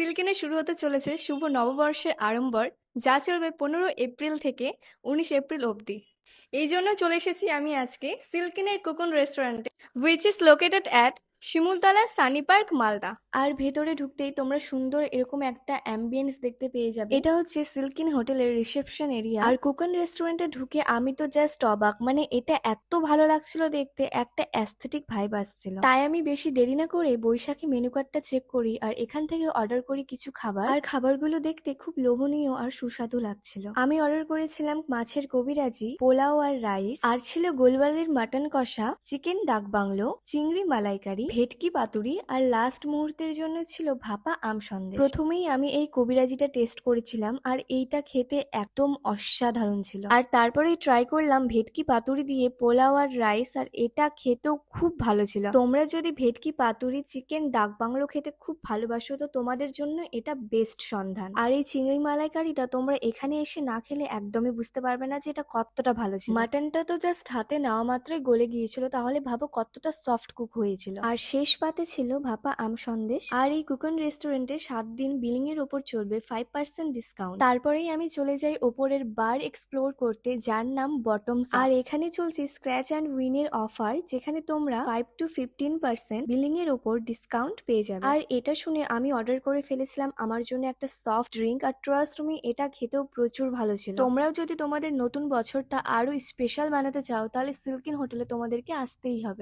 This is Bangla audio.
সিল্কিনে শুরু হতে চলেছে শুভ নববর্ষের আড়ম্বর, যা চলবে 15 এপ্রিল থেকে 19 এপ্রিল অবধি। এই জন্য চলে এসেছি আমি আজকে সিল্কিনের কোকন রেস্টুরেন্টে, which is located at Shimultala sunny park, Malda. আর ভেতরে ঢুকতেই তোমরা সুন্দর এরকম একটা অ্যাম্বিয়েন্স দেখতে পেয়ে যাবে। এটা হচ্ছে সিল্কিন হোটেলের রিসেপশন এরিয়া। আর কোকন রেস্টুরেন্টে ঢুকে আমি তো জাস্ট অবাক, মানে এটা এত ভালো লাগছিল দেখতে, একটা অ্যাস্থেটিক ভাইব আসছিল। তাই আমি বেশি দেরি না করে বৈশাখী মেনু কার্ডটা চেক করি আর এখান থেকে অর্ডার করি কিছু খাবার। আর খাবারগুলো দেখতে খুব লোভনীয় আর সুস্বাদু লাগছিল। আমি অর্ডার করেছিলাম মাছের কবিরাজি, পোলাও আর রাইস, আর ছিল গোলবালির মাটন কষা, চিকেন ডাক বাংলো, চিংড়ি মালাইকারি, ভেটকি পাতুরি, আর লাস্ট মুহূর্তের জন্য ছিল ভাপা আম সন্দেশ। প্রথমেই আমি এই কবিরাজিটা টেস্ট করেছিলাম আর এইটা খেতে একদম অসাধারণ ছিল। আর তারপরেই ট্রাই করলাম ভেটকি পাতুরি দিয়ে পোলাও আর রাইস, আর এটা খেতেও খুব ভালো ছিল। তোমরা যদি ভেটকি পাতুরি, চিকেন ডাক বাংলো খেতে খুব ভালোবাসো তো তোমাদের জন্য এটা বেস্ট সন্ধান। আর এই চিংড়ি মালাইকারিটা তোমরা এখানে এসে না খেলে একদমই বুঝতে পারবে না যে এটা কতটা ভালো ছিল। মাটনটা তো জাস্ট হাতে নেওয়া মাত্রই গলে গিয়েছিল, তাহলে ভাবো কতটা সফট কুক হয়েছিল। আর শেষ পাতে ছিল ভাপা আম সন্দেশ। আর এই কুকন রেস্টুরেন্টে 7 দিন বিলিং এর ওপর চলবে 5% ডিসকাউন্ট। তারপরেই আমি চলে যাই ওপরের বার এক্সপ্লোর করতে, যার নাম বটমস। আর এখানে চলছে স্ক্র্যাচ অ্যান্ড উইন এর অফার, যেখানে তোমরা 5 to 15% বিলিং এর ওপর ডিসকাউন্ট পেয়ে যাবে। আর এটা শুনে আমি অর্ডার করে ফেলেছিলাম আমার জন্য একটা সফট ড্রিঙ্ক, আর ট্রাস্ট মি এটা খেতেও প্রচুর ভালো ছিল। তোমরাও যদি তোমাদের নতুন বছরটা আরো স্পেশাল বানাতে চাও তাহলে সিল্কিন হোটেলে তোমাদেরকে আসতেই হবে।